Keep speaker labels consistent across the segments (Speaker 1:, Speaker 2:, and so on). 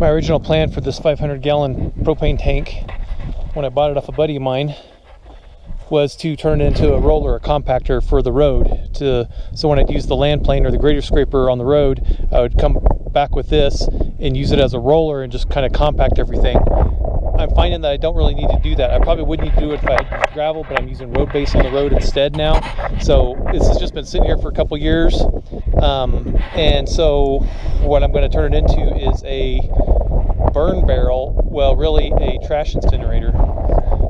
Speaker 1: My original plan for this 500-gallon propane tank, when I bought it off a buddy of mine, was to turn it into a roller, a compactor for the road. So when I'd use the land plane or the grader scraper on the road, I would come back with this and use it as a roller and just kind of compact everything. I'm finding that I don't really need to do that. I probably would need to do it if I had gravel, but I'm using road base on the road instead now. So this has just been sitting here for a couple years. And so what I'm going to turn it into is a burn barrel, well, really a trash incinerator.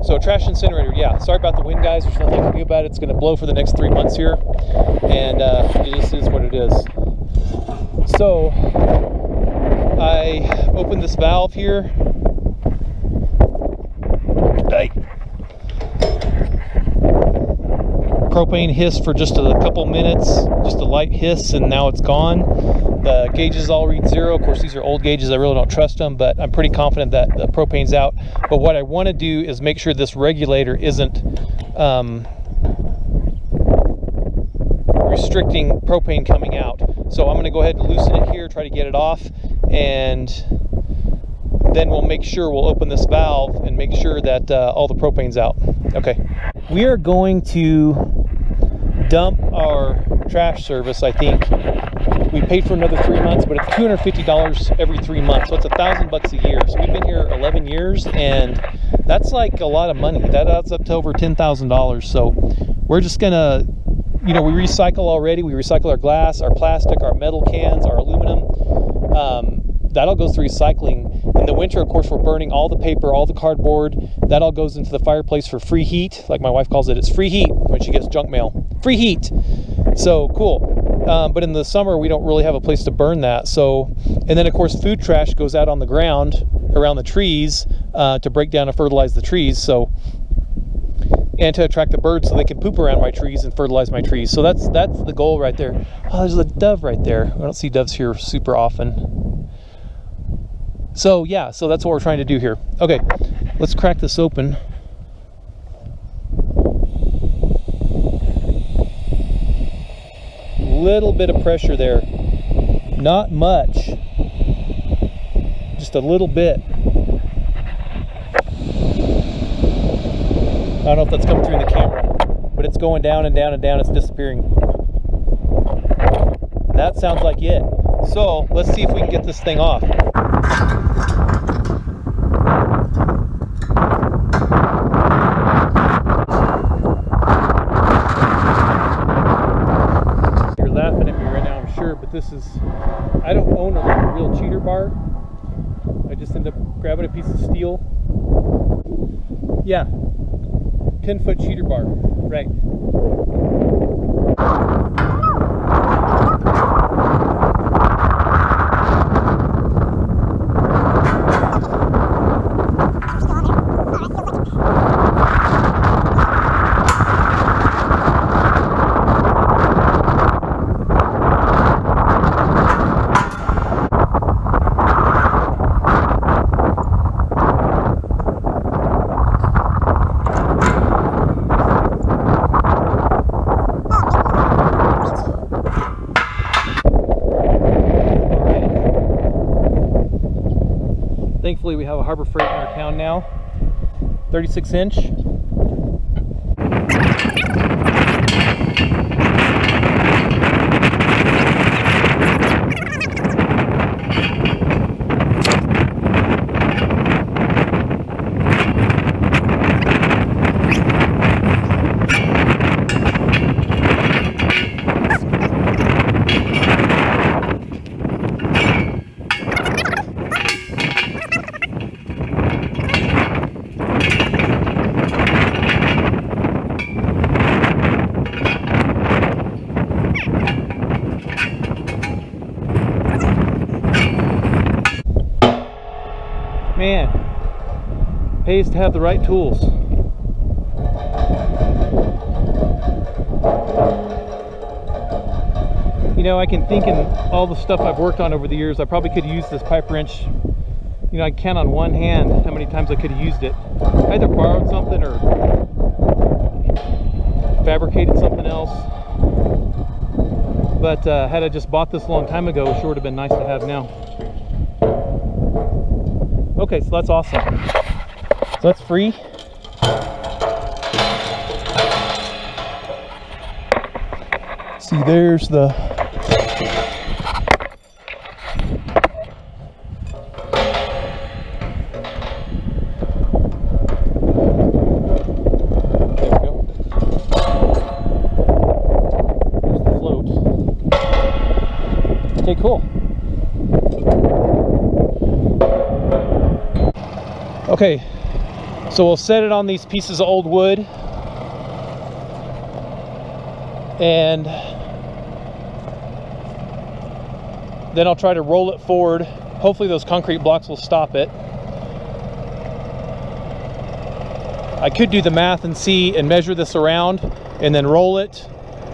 Speaker 1: So a trash incinerator, yeah. Sorry about the wind, guys. There's nothing I can do about it. It's going to blow for the next 3 months here. And it just is what it is. So I opened this valve here. Propane hissed for just a couple minutes, just a light hiss, and now it's gone. The gauges all read 0. Of course, these are old gauges. I really don't trust them, but I'm pretty confident that the propane's out. But what I want to do is make sure this regulator isn't restricting propane coming out. So I'm going to go ahead and loosen it here, try to get it off, and then we'll make sure, we'll open this valve and make sure that all the propane's out. Okay. We are going to dump our trash service, I think. We paid for another 3 months, but it's $250 every 3 months. So it's $1,000 a year. So we've been here 11 years, and that's like a lot of money. That adds up to over $10,000. So we're just gonna, you know, we recycle already. We recycle our glass, our plastic, our metal cans, our aluminum. That all goes to recycling. In the winter, of course, we're burning all the paper, all the cardboard. That all goes into the fireplace for free heat. Like my wife calls it, it's free heat when she gets junk mail. Free heat. So cool. But in the summer, we don't really have a place to burn that. So, and then of course, food trash goes out on the ground around the trees to break down and fertilize the trees. So, and to attract the birds so they can poop around my trees and fertilize my trees. So that's the goal right there. Oh, there's a dove right there. I don't see doves here super often. So yeah, so that's what we're trying to do here. Okay, let's crack this open. Little bit of pressure there. Not much. Just a little bit. I don't know if that's coming through in the camera, but it's going down and down and down. It's disappearing. And that sounds like it. So let's see if we can get this thing off. You're laughing at me right now, I'm sure, but this is, I don't own a real cheater bar. I just end up grabbing a piece of steel. Yeah, 10-foot cheater bar, right. Thankfully, we have a Harbor Freight in our town now, 36-inch. Man, pays to have the right tools. You know, I can think in all the stuff I've worked on over the years, I probably could use this pipe wrench. You know, I count on one hand how many times I could have used it. I either borrowed something or fabricated something else. But had I just bought this a long time ago, it sure would have been nice to have now. Okay, so that's awesome. So that's free. See, there's the okay, cool. Okay, so we'll set it on these pieces of old wood, and then I'll try to roll it forward. Hopefully those concrete blocks will stop it. I could do the math and see and measure this around and then roll it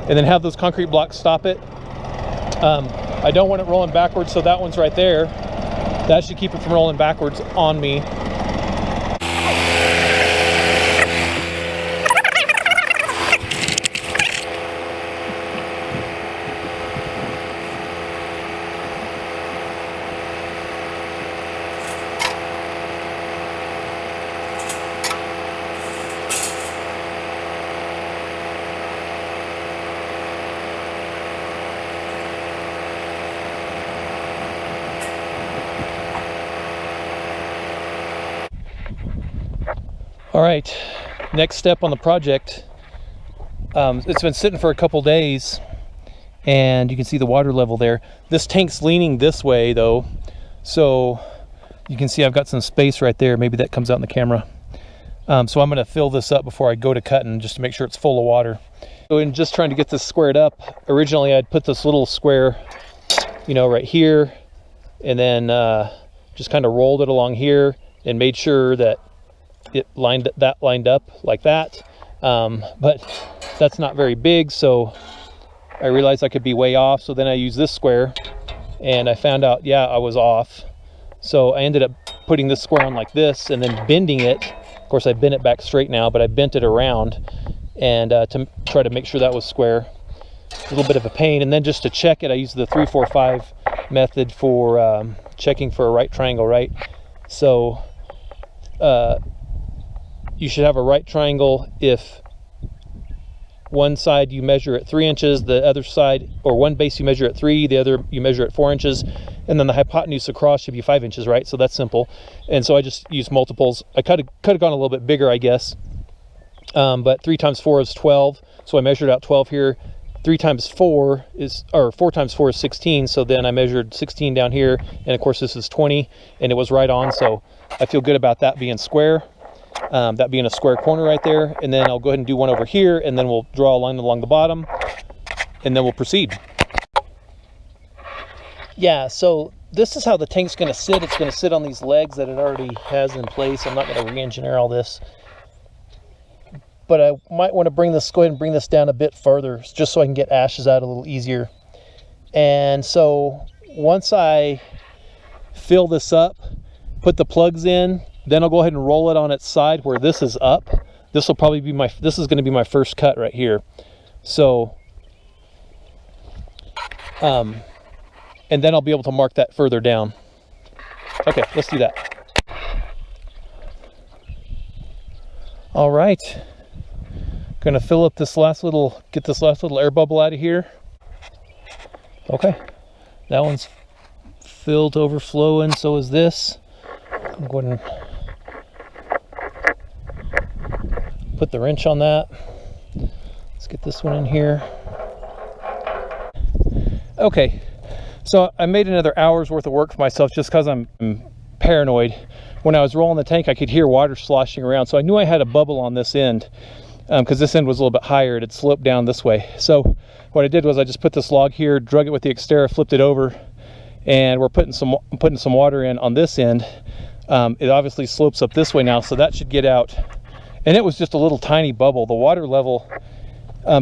Speaker 1: and then have those concrete blocks stop it. I don't want it rolling backwards, so that one's right there. That should keep it from rolling backwards on me. All right, next step on the project. It's been sitting for a couple days and you can see the water level there. This tank's leaning this way though, so you can see I've got some space right there. Maybe that comes out in the camera. So I'm gonna fill this up before I go to cutting, just to make sure it's full of water. So in just trying to get this squared up, originally I'd put this little square, you know, right here, and then just kind of rolled it along here and made sure that it lined up like that, but that's not very big, so I realized I could be way off. So then I used this square and I found out, yeah, I was off. So I ended up putting this square on like this and then bending it. Of course I bent it back straight now, but I bent it around and to try to make sure that was square. A little bit of a pain. And then just to check it, I used the 3-4-5 method for checking for a right triangle, right? So you should have a right triangle if one side you measure at 3 inches, the other side, or one base you measure at 3, the other you measure at 4 inches, and then the hypotenuse across should be 5 inches, right? So that's simple. And so I just used multiples. I could have gone a little bit bigger, I guess, but 3 times 4 is 12, so I measured out 12 here. 3 times 4 is, or 4 times 4 is 16, so then I measured 16 down here, and of course this is 20, and it was right on, so I feel good about that being square. That being a square corner right there. And then I'll go ahead and do one over here, and then we'll draw a line along the bottom, and then we'll proceed. Yeah, so this is how the tank's going to sit. It's going to sit on these legs that it already has in place. I'm not going to re-engineer all this, but I might want to go ahead and bring this down a bit further, just so I can get ashes out a little easier. And so once I fill this up, put the plugs in, then I'll go ahead and roll it on its side where this is up. This will probably be this is going to be my first cut right here. So, and then I'll be able to mark that further down. Okay, let's do that. All right, gonna fill up this last little, get this last little air bubble out of here. Okay, that one's filled to overflowing, so is this. I'm going to put the wrench on that. Let's get this one in here. Okay, so I made another hour's worth of work for myself just because I'm paranoid. When I was rolling the tank, I could hear water sloshing around, so I knew I had a bubble on this end because this end was a little bit higher. It had sloped down this way. So what I did was I just put this log here, drug it with the Xterra, flipped it over, and we're putting some water in on this end. It obviously slopes up this way now, so that should get out. And it was just a little tiny bubble. The water level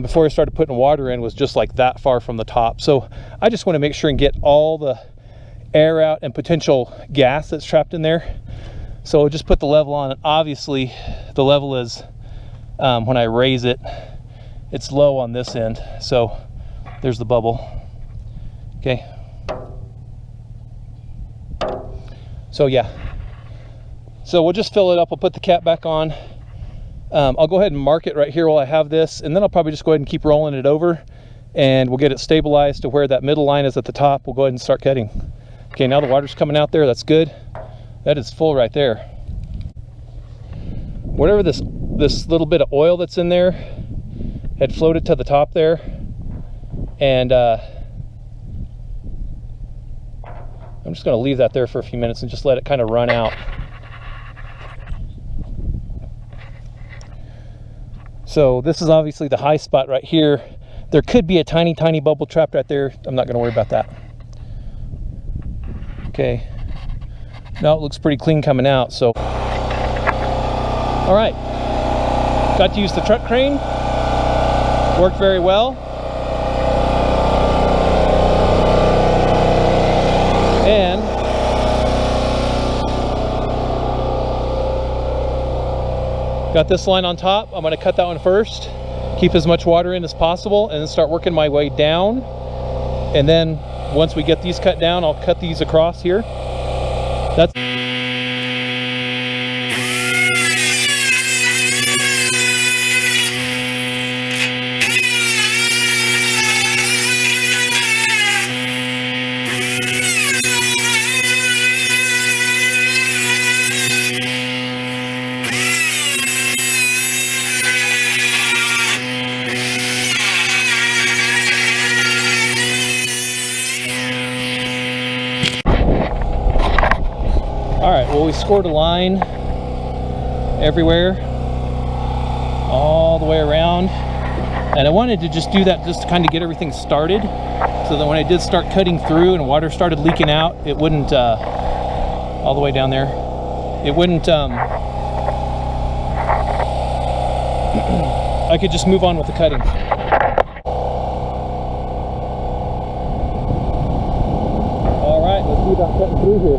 Speaker 1: before I started putting water in was just like that far from the top. So I just want to make sure and get all the air out and potential gas that's trapped in there. So just put the level on, and obviously the level is, when I raise it, it's low on this end. So there's the bubble. Okay. So yeah, So we'll just fill it up. I'll put the cap back on. I'll go ahead and mark it right here while I have this, and then I'll probably just go ahead and keep rolling it over, and we'll get it stabilized to where that middle line is at the top. We'll go ahead and start cutting. Okay, now the water's coming out there. That's good. That is full right there. Whatever this little bit of oil that's in there had floated to the top there, and I'm just going to leave that there for a few minutes and just let it kind of run out. So this is obviously the high spot right here. There could be a tiny bubble trapped right there. I'm not going to worry about that. Okay, now it looks pretty clean coming out. So all right, got to use the truck crane. Worked very well. And got this line on top. I'm going to cut that one first, keep as much water in as possible, and then start working my way down. And then once we get these cut down, I'll cut these across here. That's well, we scored a line everywhere, all the way around, and I wanted to just do that just to kind of get everything started, so that when I did start cutting through and water started leaking out, it wouldn't, all the way down there, it wouldn't, I could just move on with the cutting. All right, let's see about cutting through here.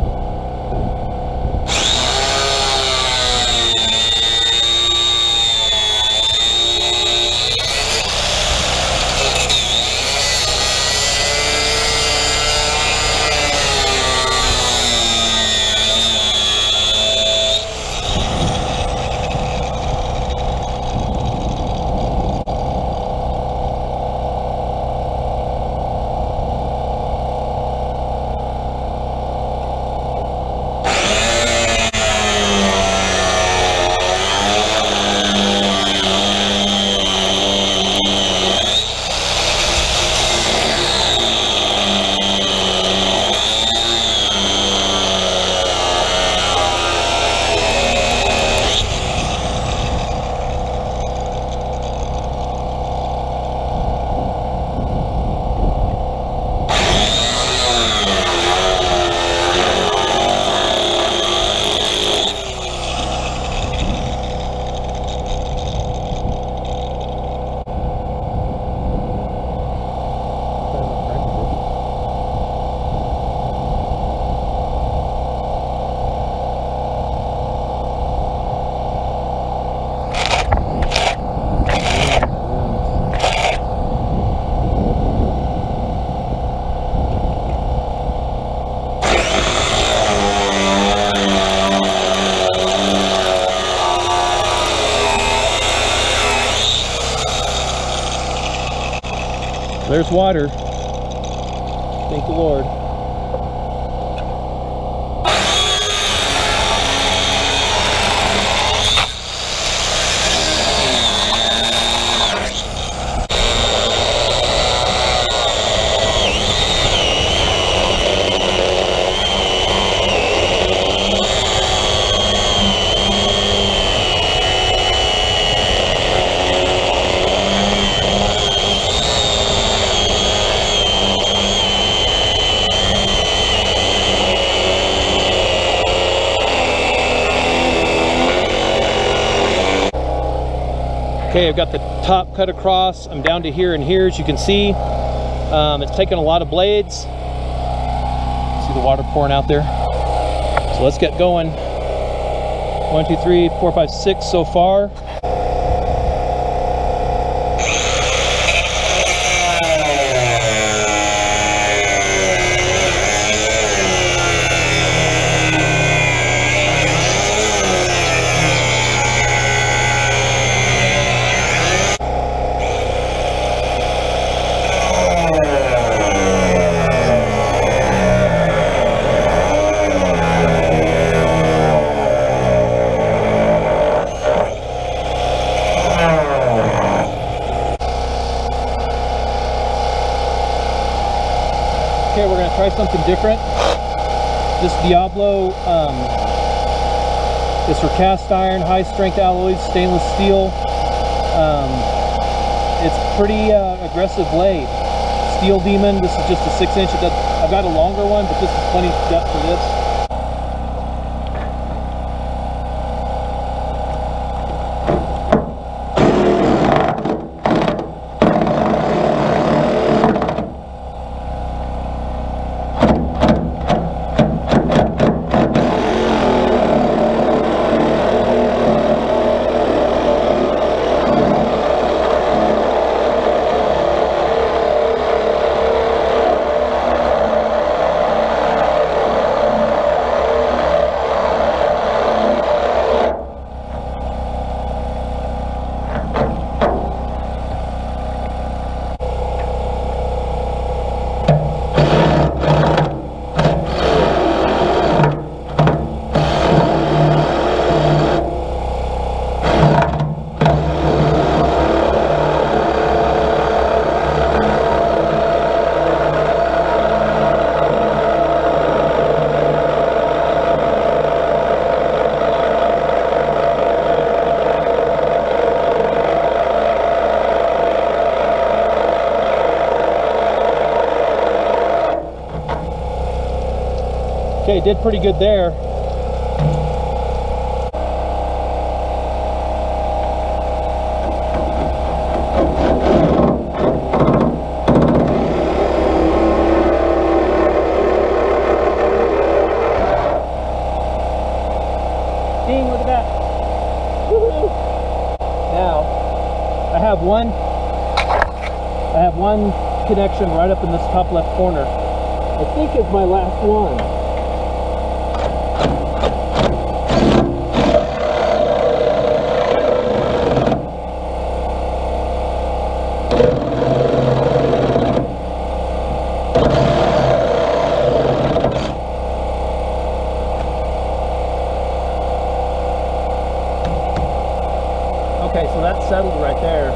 Speaker 1: There's water. Thank the Lord. Okay, I've got the top cut across. I'm down to here and here, as you can see. It's taken a lot of blades. See the water pouring out there? So let's get going. 1, 2, 3, 4, 5, 6 so far. Okay, we're gonna try something different. This Diablo is for cast iron, high strength alloys, stainless steel. It's pretty aggressive blade. Steel Demon, this is just a 6-inch. I've got a longer one, but this is plenty depth for this. Okay, did pretty good there. Ding, look at that. Woohoo! Now, I have one connection right up in this top left corner. I think it's my last one. Okay, so that's settled right there.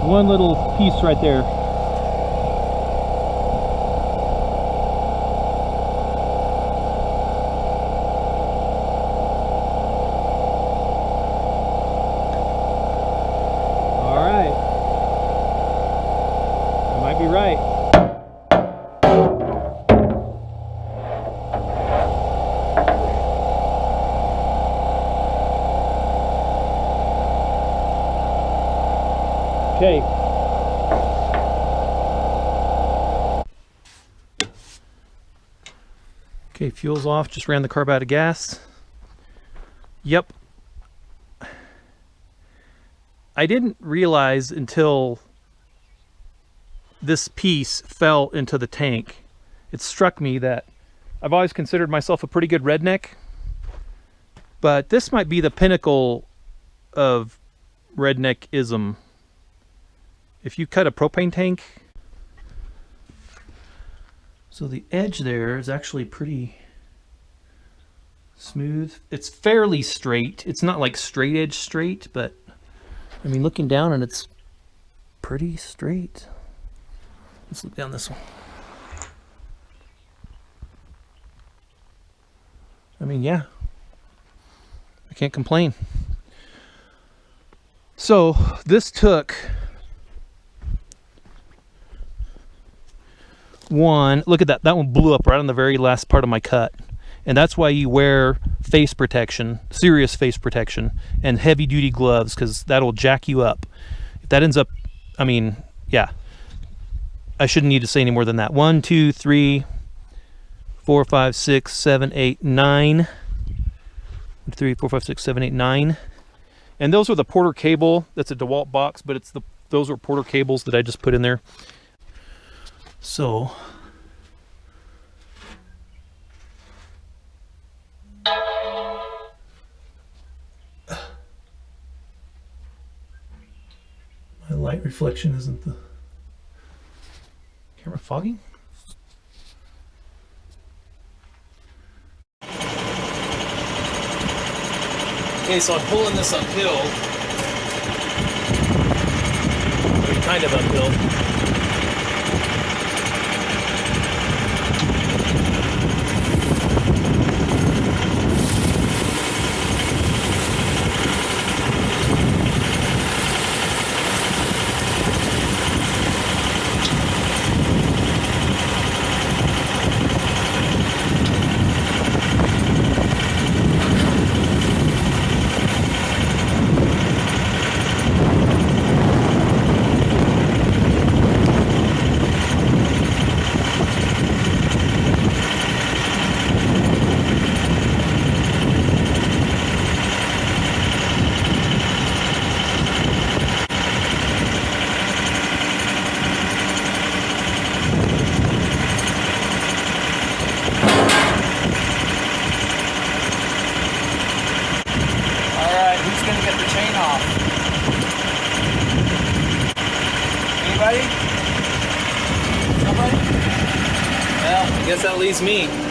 Speaker 1: One little piece right there. All right. I might be right. Okay. Okay, fuel's off, just ran the carb out of gas. Yep. I didn't realize until this piece fell into the tank. It struck me that I've always considered myself a pretty good redneck, but this might be the pinnacle of redneckism. If you cut a propane tank, so the edge there is actually pretty smooth. It's fairly straight. It's not like straight edge straight, but I mean, looking down and it's pretty straight. Let's look down this one. I mean, yeah, I can't complain. So this took one, look at that, that one blew up right on the very last part of my cut. And that's why you wear face protection, serious face protection, and heavy duty gloves, because that'll jack you up. If that ends up, I mean, yeah, I shouldn't need to say any more than that. 1, 2, 3, 4, 5, 6, 7, 8, 9. 3, 4, 5, 6, 7, 8, 9. And those are the Porter cable. That's a DeWalt box, but it's those are Porter cables that I just put in there. So light reflection isn't the camera fogging. Okay, so I'm pulling this uphill. I mean, kind of uphill. Anybody? Somebody? Well, I guess that leaves me.